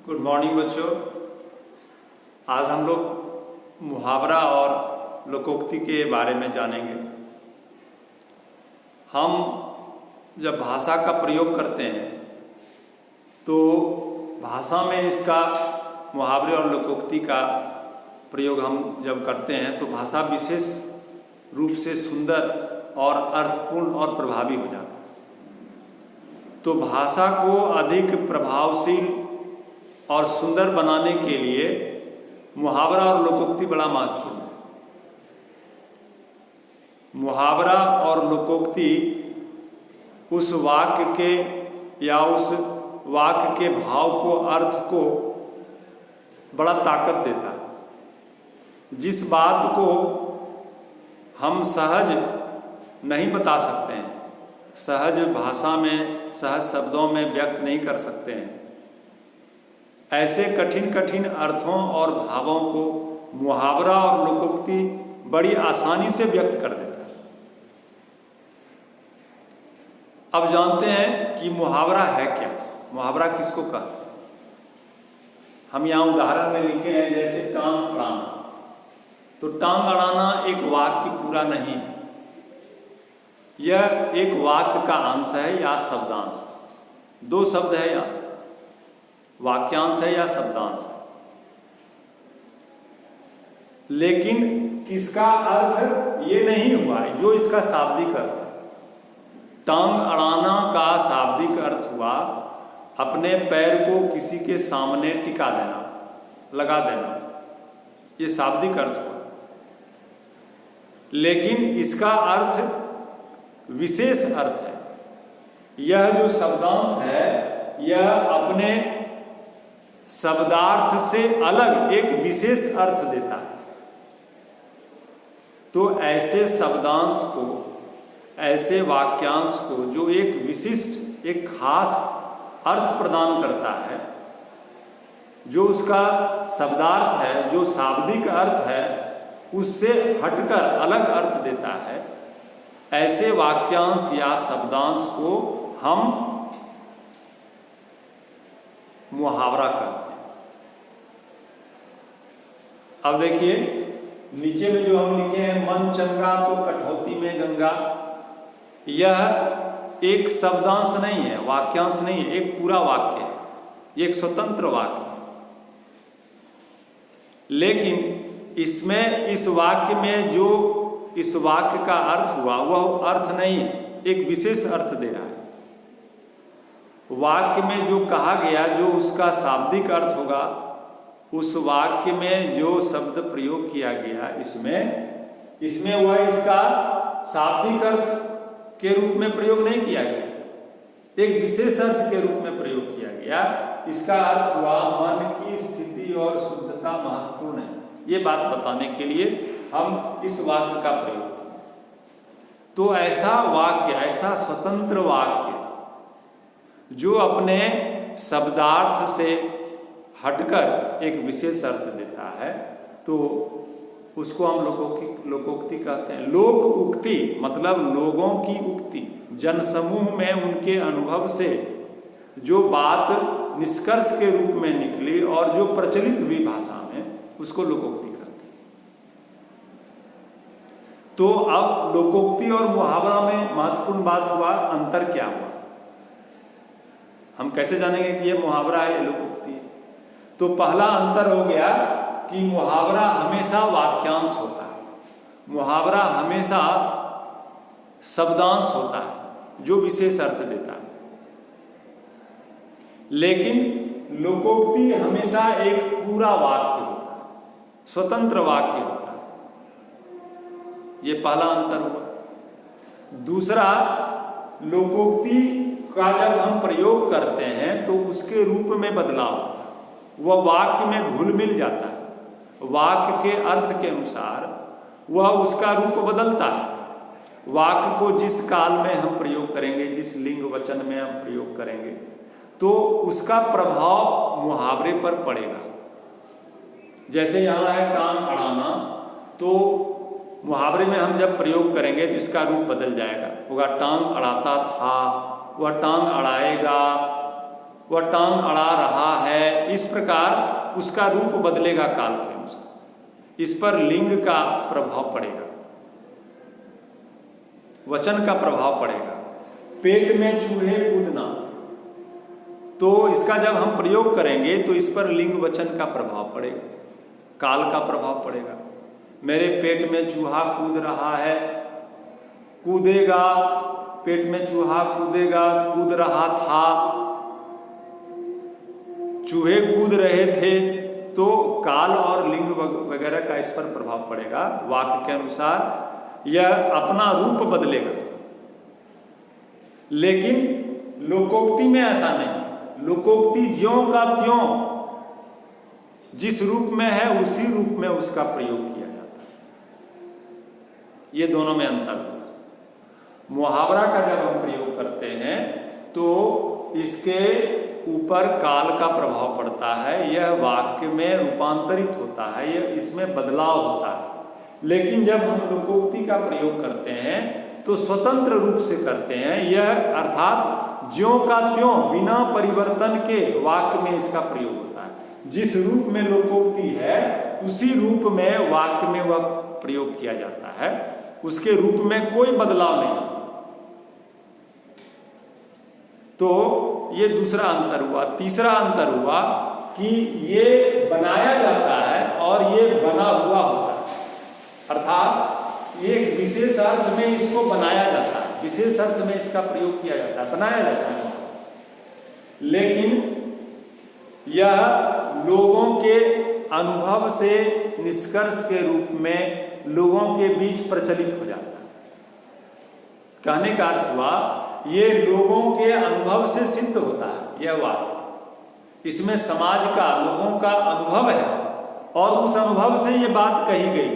Good morning बच्चों। आज हम लोग मुहावरा और लोकोक्ति के बारे में जानेंगे। हम जब भाषा का प्रयोग करते हैं तो भाषा में इसका मुहावरे और लोकोक्ति का प्रयोग हम जब करते हैं तो भाषा विशेष रूप से सुंदर और अर्थपूर्ण और प्रभावी हो जाता है। तो भाषा को अधिक प्रभावशील और सुंदर बनाने के लिए मुहावरा और लोकोक्ति बड़ा महत्वपूर्ण है। मुहावरा और लोकोक्ति उस वाक्य के या उस वाक्य के भाव को, अर्थ को बड़ा ताकत देता है। जिस बात को हम सहज नहीं बता सकते हैं, सहज भाषा में, सहज शब्दों में व्यक्त नहीं कर सकते हैं, ऐसे कठिन कठिन अर्थों और भावों को मुहावरा और लोकोक्ति बड़ी आसानी से व्यक्त कर देता है। अब जानते हैं कि मुहावरा है क्या, मुहावरा किसको कहते हैं। हम यहाँ उदाहरण में लिखे हैं जैसे टांग अड़ाना। तो टांग अड़ाना एक वाक्य पूरा नहीं है, यह एक वाक्य का अंश है या शब्दांश। दो शब्द है या वाक्यांश है या शब्दांश है, लेकिन इसका अर्थ ये नहीं हुआ जो इसका शाब्दिक अर्थ है। टांग अड़ाना का शाब्दिक अर्थ हुआ अपने पैर को किसी के सामने टिका देना, लगा देना, ये शाब्दिक अर्थ हुआ। लेकिन इसका अर्थ विशेष अर्थ है। यह जो शब्दांश है यह अपने शब्दार्थ से अलग एक विशेष अर्थ देता है। तो ऐसे शब्दांश को, ऐसे वाक्यांश को जो एक विशिष्ट, एक खास अर्थ प्रदान करता है, जो उसका शब्दार्थ है, जो शाब्दिक अर्थ है, उससे हटकर अलग अर्थ देता है, ऐसे वाक्यांश या शब्दांश को हम मुहावरा कहते हैं। अब देखिए नीचे में जो हम लिखे हैं, मन चंगा तो कठौती में गंगा, यह एक शब्दांश नहीं है, वाक्यांश नहीं है, एक पूरा वाक्य है, एक स्वतंत्र वाक्य है। लेकिन इसमें, इस वाक्य में जो इस वाक्य का अर्थ हुआ वह अर्थ नहीं है, एक विशेष अर्थ दे रहा है। वाक्य में जो कहा गया, जो उसका शाब्दिक अर्थ होगा, उस वाक्य में जो शब्द प्रयोग किया गया, इसमें वह इसका शाब्दिक अर्थ के रूप में प्रयोग नहीं किया गया, एक विशेष अर्थ के रूप में प्रयोग किया गया। इसका अर्थ हुआ मन की स्थिति और शुद्धता महत्वपूर्ण है। ये बात बताने के लिए हम इस वाक्य का प्रयोग किया। तो ऐसा वाक्य, ऐसा स्वतंत्र वाक्य जो अपने शब्दार्थ से हटकर एक विशेष अर्थ देता है, तो उसको हम लोकोक्ति कहते हैं। लोक उक्ति मतलब लोगों की उक्ति, जनसमूह में उनके अनुभव से जो बात निष्कर्ष के रूप में निकली और जो प्रचलित हुई भाषा में, उसको लोकोक्ति कहते हैं। तो अब लोकोक्ति और मुहावरा में महत्वपूर्ण बात हुआ, अंतर क्या हुआ, हम कैसे जानेंगे कि ये मुहावरा है, ये लोकोक्ति है। तो पहला अंतर हो गया कि मुहावरा हमेशा वाक्यांश होता है, मुहावरा हमेशा शब्दांश होता है जो विशेष अर्थ देता है। लेकिन लोकोक्ति हमेशा एक पूरा वाक्य होता है, स्वतंत्र वाक्य होता है। ये पहला अंतर हुआ। दूसरा, लोकोक्ति का जब हम प्रयोग करते हैं तो उसके रूप में बदलाव होता है, वह वाक्य में घुल मिल जाता है, वाक्य के अर्थ के अनुसार वह उसका रूप बदलता है। वाक्य को जिस काल में हम प्रयोग करेंगे, जिस लिंग वचन में हम प्रयोग करेंगे, तो उसका प्रभाव मुहावरे पर पड़ेगा। जैसे यहाँ है टांग अड़ाना, तो मुहावरे में हम जब प्रयोग करेंगे तो इसका रूप बदल जाएगा, होगा टांग अड़ाता था, वह टांग अड़ाएगा, वह टांग अड़ा रहा है, इस प्रकार उसका रूप बदलेगा काल के अनुसार। इस पर लिंग का प्रभाव पड़ेगा, वचन का प्रभाव पड़ेगा। पेट में चूहे कूदना, तो इसका जब हम प्रयोग करेंगे तो इस पर लिंग वचन का प्रभाव पड़ेगा, काल का प्रभाव पड़ेगा। मेरे पेट में चूहा कूद रहा है, कूदेगा, पेट में चूहा कूदेगा, कूद रहा था, चूहे कूद रहे थे, तो काल और लिंग वगैरह का इस पर प्रभाव पड़ेगा। वाक्य के अनुसार यह अपना रूप बदलेगा। लेकिन लोकोक्ति में ऐसा नहीं। लोकोक्ति ज्यों का त्यों जिस रूप में है उसी रूप में उसका प्रयोग किया जाता है। ये दोनों में अंतर है। मुहावरा का जब हम प्रयोग करते हैं तो इसके ऊपर काल का प्रभाव पड़ता है, यह वाक्य में रूपांतरित होता है, यह इसमें बदलाव होता है। लेकिन जब हम लोकोक्ति का प्रयोग करते हैं तो स्वतंत्र रूप से करते हैं, यह अर्थात ज्यों का त्यों बिना परिवर्तन के वाक्य में इसका प्रयोग होता है। जिस रूप में लोकोक्ति है उसी रूप में वाक्य में वह प्रयोग किया जाता है, उसके रूप में कोई बदलाव नहीं। तो ये दूसरा अंतर हुआ। तीसरा अंतर हुआ कि ये बनाया जाता है और ये बना हुआ होता है, अर्थात एक विशेष अर्थ में इसको बनाया जाता है, विशेष अर्थ में इसका प्रयोग किया जाता है, बनाया जाता है। लेकिन यह लोगों के अनुभव से निष्कर्ष के रूप में लोगों के बीच प्रचलित हो जाता है। कहने का अर्थ हुआ ये लोगों के अनुभव से सिद्ध होता है यह वाक्य। इसमें समाज का, लोगों का अनुभव है और उस अनुभव से ये बात कही गई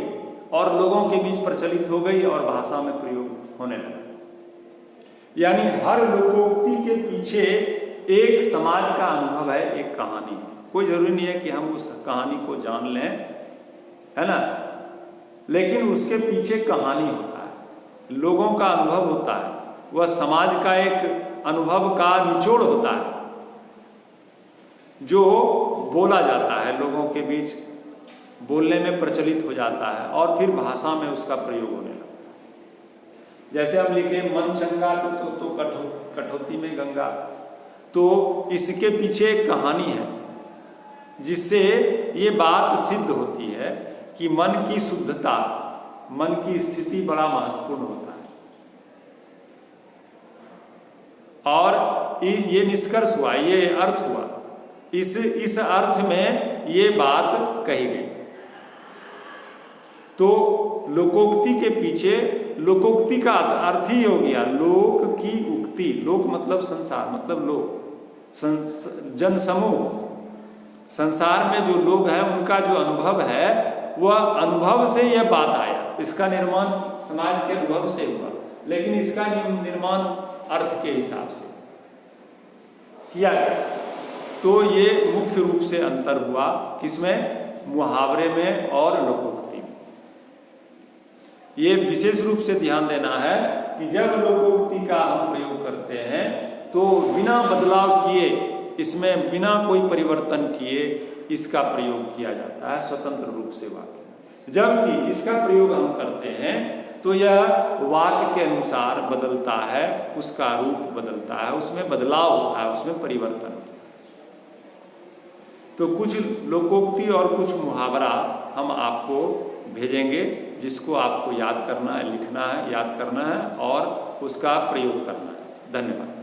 और लोगों के बीच प्रचलित हो गई और भाषा में प्रयोग होने लगा। यानी हर लोकोक्ति के पीछे एक समाज का अनुभव है, एक कहानी। कोई जरूरी नहीं है कि हम उस कहानी को जान लें, है ना, लेकिन उसके पीछे कहानी होता है, लोगों का अनुभव होता है, वह समाज का एक अनुभव का निचोड़ होता है जो बोला जाता है, लोगों के बीच बोलने में प्रचलित हो जाता है और फिर भाषा में उसका प्रयोग होने लगता है। जैसे हम लिखे मन चंगा तो कठौती में गंगा, तो इसके पीछे एक कहानी है जिससे ये बात सिद्ध होती है कि मन की शुद्धता, मन की स्थिति बड़ा महत्वपूर्ण होता है। और ये निष्कर्ष हुआ, ये अर्थ हुआ, इस अर्थ में ये बात कही गई। तो लोकोक्ति के पीछे, लोकोक्ति का अर्थ ही हो गया लोक की उक्ति। लोक मतलब संसार, मतलब लोग, जन समूह, संसार में जो लोग हैं उनका जो अनुभव है वह अनुभव से यह बात आया। इसका निर्माण समाज के अनुभव से हुआ, लेकिन इसका निर्माण अर्थ के हिसाब से किया गया। तो ये मुख्य रूप से अंतर हुआ किसमें, मुहावरे में और लोकोक्ति में। ये विशेष रूप से ध्यान देना है कि जब लोकोक्ति का हम प्रयोग करते हैं तो बिना बदलाव किए, इसमें बिना कोई परिवर्तन किए इसका प्रयोग किया जाता है स्वतंत्र रूप से वाक्य। जबकि इसका प्रयोग हम करते हैं तो यह वाक्य के अनुसार बदलता है, उसका रूप बदलता है, उसमें बदलाव होता है, उसमें परिवर्तन होता है। तो कुछ लोकोक्ति और कुछ मुहावरा हम आपको भेजेंगे जिसको आपको याद करना है, लिखना है, याद करना है और उसका प्रयोग करना है। धन्यवाद।